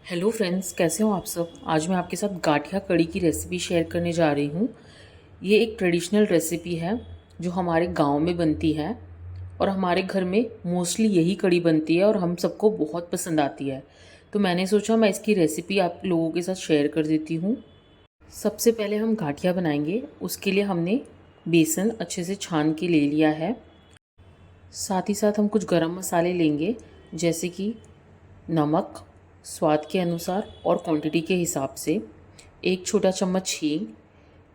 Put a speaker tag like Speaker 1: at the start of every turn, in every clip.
Speaker 1: Hello friends, कैसे हो आप सब। आज मैं आपके साथ गाठिया कड़ी की रेसिपी शेयर करने जा रही हूँ। ये एक ट्रेडिशनल रेसिपी है जो हमारे गांव में बनती है और हमारे घर में मोस्टली यही कड़ी बनती है और हम सबको बहुत पसंद आती है। तो मैंने सोचा मैं इसकी रेसिपी आप लोगों के साथ शेयर कर देती हूँ। सबसे पहले हम गाठिया बनाएंगे। उसके लिए हमने बेसन अच्छे से छान के ले लिया है। साथ ही साथ हम कुछ गरम मसाले लेंगे, जैसे कि नमक स्वाद के अनुसार और क्वांटिटी के हिसाब से, एक छोटा चम्मच हींग,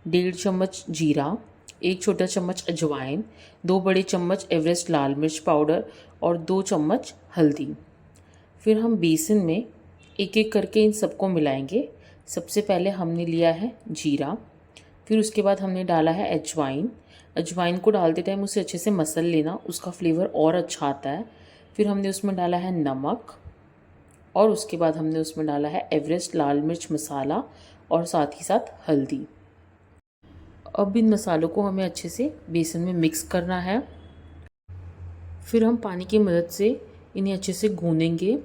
Speaker 1: 1.5 चम्मच जीरा, एक छोटा चम्मच अजवाइन, 2 बड़े चम्मच एवरेस्ट लाल मिर्च पाउडर और 2 चम्मच हल्दी। फिर हम बेसन में एक एक करके इन सबको मिलाएंगे। सबसे पहले हमने लिया है जीरा, फिर उसके बाद हमने डाला है अजवाइन। अजवाइन को डालते टाइम उसे अच्छे से मसल लेना, उसका फ्लेवर और अच्छा आता है। फिर हमने उसमें डाला है नमक और उसके बाद हमने उसमें डाला है एवरेस्ट लाल मिर्च मसाला और साथ ही साथ हल्दी। अब इन मसालों को हमें अच्छे से बेसन में मिक्स करना है। फिर हम पानी की मदद से इन्हें अच्छे से गूँधेंगे।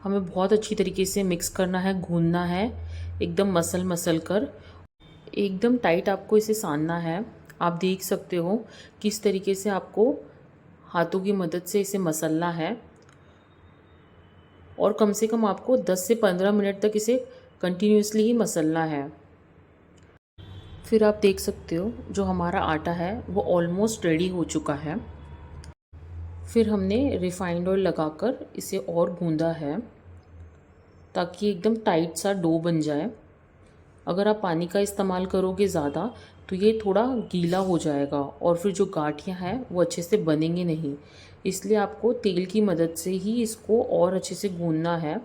Speaker 1: हमें बहुत अच्छी तरीके से मिक्स करना है, गूँधना है, एकदम मसल मसल कर। एकदम टाइट आपको इसे सानना है। आप देख सकते हो किस तरीके से आपको हाथों की मदद से इसे मसलना है और कम से कम आपको 10 से 15 मिनट तक इसे कंटिन्यूसली ही मसलना है। फिर आप देख सकते हो जो हमारा आटा है वो ऑलमोस्ट रेडी हो चुका है। फिर हमने रिफाइंड ऑयल लगाकर इसे और गूंदा है ताकि एकदम टाइट सा डो बन जाए। अगर आप पानी का इस्तेमाल करोगे ज़्यादा तो ये थोड़ा गीला हो जाएगा और फिर जो गांठियाँ हैं वो अच्छे से बनेंगे नहीं। इसलिए आपको तेल की मदद से ही इसको और अच्छे से गूंदना है।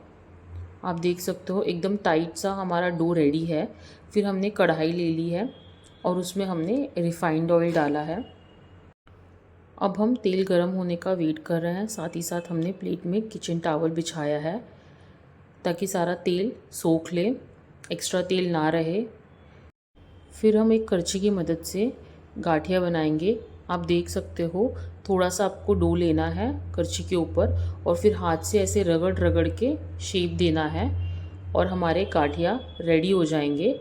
Speaker 1: आप देख सकते हो एकदम टाइट सा हमारा डो रेडी है। फिर हमने कढ़ाई ले ली है और उसमें हमने रिफाइंड ऑयल डाला है। अब हम तेल गरम होने का वेट कर रहे हैं। साथ ही साथ हमने प्लेट में किचन टॉवल बिछाया है ताकि सारा तेल सोख ले, एक्स्ट्रा तेल ना रहे। फिर हम एक करछी की मदद से गाठिया बनाएंगे। आप देख सकते हो थोड़ा सा आपको डो लेना है करछी के ऊपर और फिर हाथ से ऐसे रगड़ रगड़ के शेप देना है और हमारे गाठिया रेडी हो जाएंगे।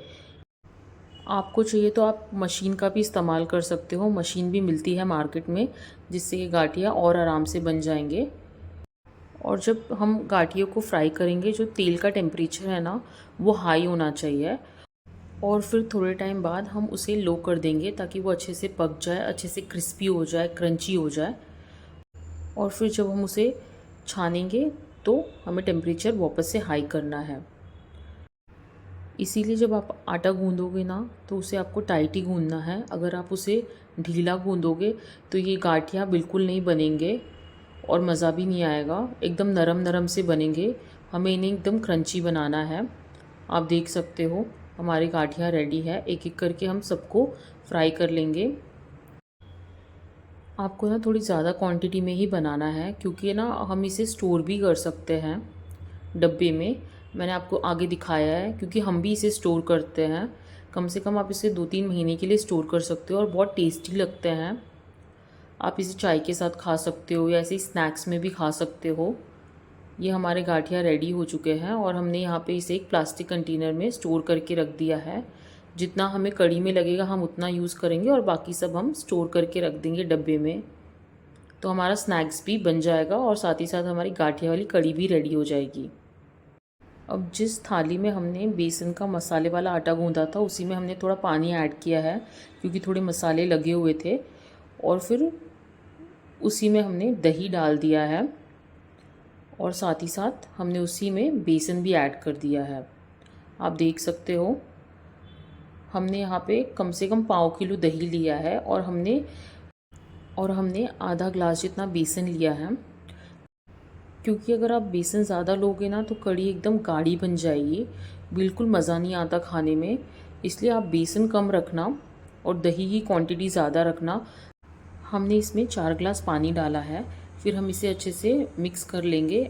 Speaker 1: आपको चाहिए तो आप मशीन का भी इस्तेमाल कर सकते हो। मशीन भी मिलती है मार्केट में जिससे ये गाठिया और आराम से बन जाएंगे। और जब हम गाठियों को फ्राई करेंगे, जो तेल का टेम्परेचर है ना वो हाई होना चाहिए और फिर थोड़े टाइम बाद हम उसे लो कर देंगे ताकि वो अच्छे से पक जाए, अच्छे से क्रिस्पी हो जाए, क्रंची हो जाए। और फिर जब हम उसे छानेंगे तो हमें टेम्परेचर वापस से हाई करना है। इसीलिए जब आप आटा गूंदोगे ना तो उसे आपको टाइट ही गूंदना है। अगर आप उसे ढीला गूंदोगे तो ये गाठिया बिल्कुल नहीं बनेंगे और मज़ा भी नहीं आएगा। एकदम नरम नरम से बनेंगे। हमें इन्हें एकदम क्रंची बनाना है। आप देख सकते हो हमारी गाठिया रेडी है। एक एक करके हम सबको फ्राई कर लेंगे। आपको ना थोड़ी ज़्यादा क्वांटिटी में ही बनाना है क्योंकि ना हम इसे स्टोर भी कर सकते हैं डब्बे में। मैंने आपको आगे दिखाया है क्योंकि हम भी इसे स्टोर करते हैं। कम से कम आप इसे 2-3 महीने के लिए स्टोर कर सकते हो और बहुत टेस्टी लगते हैं। आप इसे चाय के साथ खा सकते हो या ऐसे ही स्नैक्स में भी खा सकते हो। ये हमारे गाठिया रेडी हो चुके हैं और हमने यहाँ पे इसे एक प्लास्टिक कंटेनर में स्टोर करके रख दिया है। जितना हमें कड़ी में लगेगा हम उतना यूज़ करेंगे और बाकी सब हम स्टोर करके रख देंगे डब्बे में। तो हमारा स्नैक्स भी बन जाएगा और साथ ही साथ हमारी गाठिया वाली कड़ी भी रेडी हो जाएगी। अब जिस थाली में हमने बेसन का मसाले वाला आटा गूंदा था उसी में हमने थोड़ा पानी ऐड किया है क्योंकि थोड़े मसाले लगे हुए थे। और फिर उसी में हमने दही डाल दिया है और साथ ही साथ हमने उसी में बेसन भी ऐड कर दिया है। आप देख सकते हो हमने यहाँ पे कम से कम 1/4 किलो दही लिया है और हमने आधा ग्लास जितना बेसन लिया है। क्योंकि अगर आप बेसन ज़्यादा लोगे ना तो कड़ी एकदम गाढ़ी बन जाएगी, बिल्कुल मज़ा नहीं आता खाने में। इसलिए आप बेसन कम रखना और दही की क्वांटिटी ज़्यादा रखना। हमने इसमें 4 ग्लास पानी डाला है। फिर हम इसे अच्छे से मिक्स कर लेंगे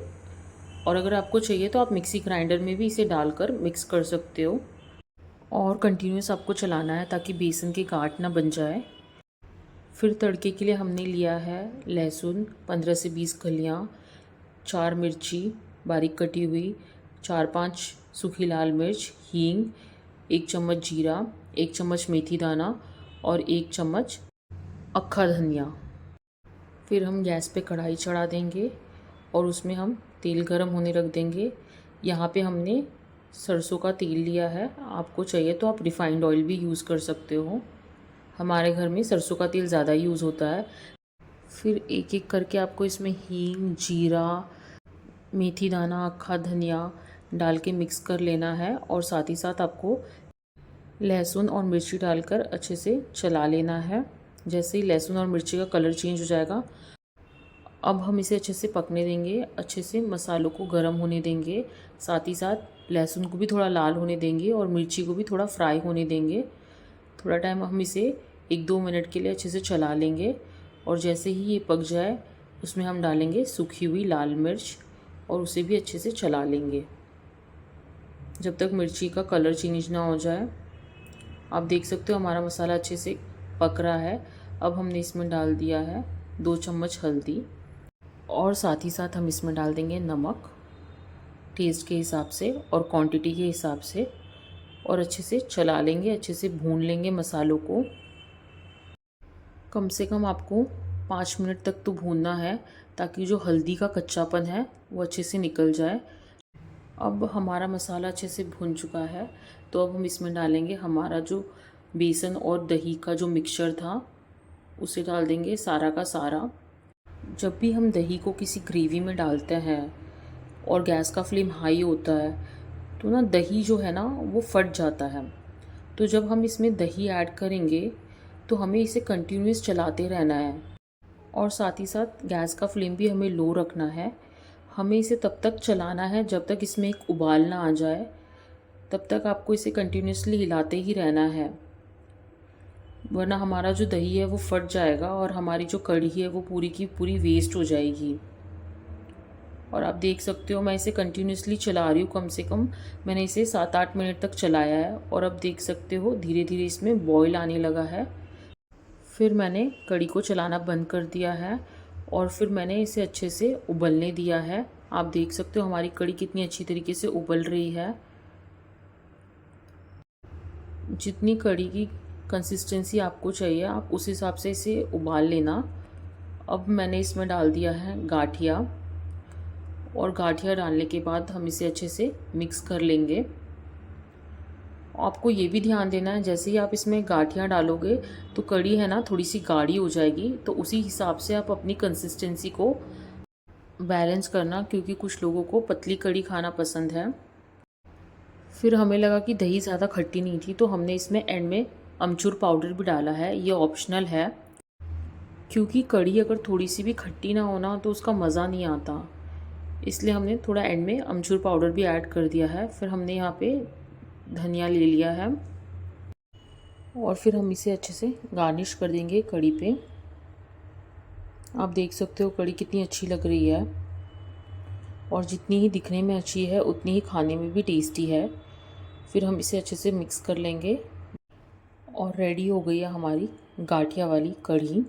Speaker 1: और अगर आपको चाहिए तो आप मिक्सी ग्राइंडर में भी इसे डालकर मिक्स कर सकते हो और कंटिन्यूस आपको चलाना है ताकि बेसन के गांठ ना बन जाए। फिर तड़के के लिए हमने लिया है लहसुन 15 से 20 कलियाँ, 4 मिर्ची बारीक कटी हुई, 4-5 सूखी लाल मिर्च, हींग, 1 चम्मच जीरा, 1 चम्मच मेथी दाना और 1 चम्मच अक्खा धनिया। फिर हम गैस पे कढ़ाई चढ़ा देंगे और उसमें हम तेल गरम होने रख देंगे। यहाँ पे हमने सरसों का तेल लिया है, आपको चाहिए तो आप रिफ़ाइंड ऑयल भी यूज़ कर सकते हो। हमारे घर में सरसों का तेल ज़्यादा यूज़ होता है। फिर एक एक करके आपको इसमें हींग, जीरा, मेथी दाना, अक्खा धनिया डाल के मिक्स कर लेना है और साथ ही साथ आपको लहसुन और मिर्ची डालकर अच्छे से चला लेना है। जैसे ही लहसुन और मिर्ची का कलर चेंज हो जाएगा, अब हम इसे अच्छे से पकने देंगे, अच्छे से मसालों को गर्म होने देंगे। साथ ही साथ लहसुन को भी थोड़ा लाल होने देंगे और मिर्ची को भी थोड़ा फ्राई होने देंगे। थोड़ा टाइम हम इसे 1-2 मिनट के लिए अच्छे से चला लेंगे और जैसे ही ये पक जाए उसमें हम डालेंगे सूखी हुई लाल मिर्च और उसे भी अच्छे से चला लेंगे जब तक मिर्ची का कलर चेंज ना हो जाए। आप देख सकते हो हमारा मसाला अच्छे से पक रहा है। अब हमने इसमें डाल दिया है 2 चम्मच हल्दी और साथ ही साथ हम इसमें डाल देंगे नमक टेस्ट के हिसाब से और क्वांटिटी के हिसाब से और अच्छे से चला लेंगे, अच्छे से भून लेंगे मसालों को। कम से कम आपको 5 मिनट तक तो भूनना है ताकि जो हल्दी का कच्चापन है वो अच्छे से निकल जाए। अब हमारा मसाला अच्छे से भुन चुका है तो अब हम इसमें डालेंगे हमारा जो बेसन और दही का जो मिक्सचर था, उसे डाल देंगे सारा का सारा। जब भी हम दही को किसी ग्रेवी में डालते हैं और गैस का फ्लेम हाई होता है तो ना दही जो है ना वो फट जाता है। तो जब हम इसमें दही ऐड करेंगे तो हमें इसे कंटिन्यूस चलाते रहना है और साथ ही साथ गैस का फ्लेम भी हमें लो रखना है। हमें इसे तब तक चलाना है जब तक इसमें एक उबाल ना आ जाए, तब तक आपको इसे कंटिन्यूसली हिलाते ही रहना है, वरना हमारा जो दही है वो फट जाएगा और हमारी जो कढ़ी है वो पूरी की पूरी वेस्ट हो जाएगी। और आप देख सकते हो मैं इसे कंटिन्यूसली चला रही हूँ, कम से कम मैंने इसे 7-8 मिनट तक चलाया है और अब देख सकते हो धीरे धीरे इसमें बॉयल आने लगा है। फिर मैंने कढ़ी को चलाना बंद कर दिया है और फिर मैंने इसे अच्छे से उबलने दिया है। आप देख सकते हो हमारी कढ़ी कितनी अच्छी तरीके से उबल रही है। जितनी कढ़ी की कंसिस्टेंसी आपको चाहिए आप उस हिसाब से इसे उबाल लेना। अब मैंने इसमें डाल दिया है गाठिया और गाठिया डालने के बाद हम इसे अच्छे से मिक्स कर लेंगे। आपको ये भी ध्यान देना है जैसे ही आप इसमें गाठियाँ डालोगे तो कढ़ी है ना थोड़ी सी गाढ़ी हो जाएगी, तो उसी हिसाब से आप अपनी कंसिस्टेंसी को बैलेंस करना, क्योंकि कुछ लोगों को पतली कढ़ी खाना पसंद है। फिर हमें लगा कि दही ज़्यादा खट्टी नहीं थी तो हमने इसमें एंड में अमचूर पाउडर भी डाला है, ये ऑप्शनल है, क्योंकि कढ़ी अगर थोड़ी सी भी खट्टी ना होना तो उसका मज़ा नहीं आता, इसलिए हमने थोड़ा एंड में अमचूर पाउडर भी ऐड कर दिया है। फिर हमने यहाँ पे धनिया ले लिया है और फिर हम इसे अच्छे से गार्निश कर देंगे कढ़ी पे। आप देख सकते हो कढ़ी कितनी अच्छी लग रही है और जितनी ही दिखने में अच्छी है उतनी ही खाने में भी टेस्टी है। फिर हम इसे अच्छे से मिक्स कर लेंगे और रेडी हो गई है हमारी गाठिया वाली कढ़ी।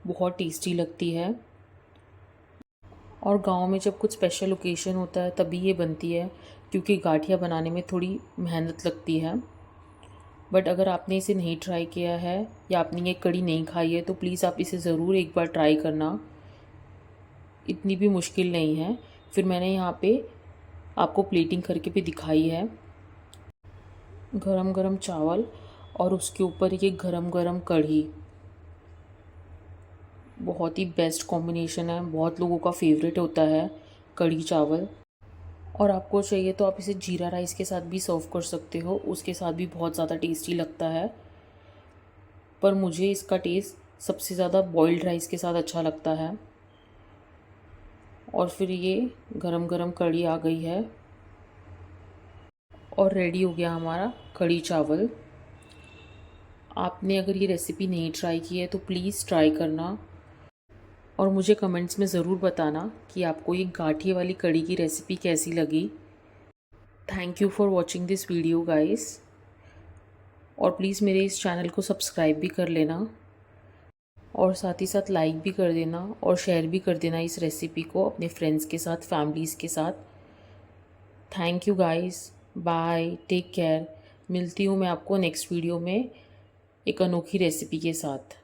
Speaker 1: बहुत टेस्टी लगती है और गांव में जब कुछ स्पेशल ओकेशन होता है तभी ये बनती है, क्योंकि गाठिया बनाने में थोड़ी मेहनत लगती है। बट अगर आपने इसे नहीं ट्राई किया है या आपने ये कढ़ी नहीं खाई है तो प्लीज़ आप इसे ज़रूर एक बार ट्राई करना, इतनी भी मुश्किल नहीं है। फिर मैंने यहाँ पे आपको प्लेटिंग करके भी दिखाई है, गरम गरम चावल और उसके ऊपर ये गरम गरम कढ़ी, बहुत ही बेस्ट कॉम्बिनेशन है, बहुत लोगों का फेवरेट होता है कढ़ी चावल। और आपको चाहिए तो आप इसे जीरा राइस के साथ भी सर्व कर सकते हो, उसके साथ भी बहुत ज़्यादा टेस्टी लगता है, पर मुझे इसका टेस्ट सबसे ज़्यादा बॉइल्ड राइस के साथ अच्छा लगता है। और फिर ये गरम गरम कढ़ी आ गई है और रेडी हो गया हमारा कढ़ी चावल। आपने अगर ये रेसिपी नहीं ट्राई की है तो प्लीज़ ट्राई करना और मुझे कमेंट्स में ज़रूर बताना कि आपको ये गाठिए वाली कढ़ी की रेसिपी कैसी लगी। Thank you for watching this video guys, और प्लीज़ मेरे इस चैनल को सब्सक्राइब भी कर लेना और साथ ही साथ लाइक भी कर देना और शेयर भी कर देना इस रेसिपी को अपने फ्रेंड्स के साथ, फैमिलीज़ के साथ। Thank you guys, bye, take care. मिलती हूँ मैं आपको नेक्स्ट वीडियो में एक अनोखी रेसिपी के साथ।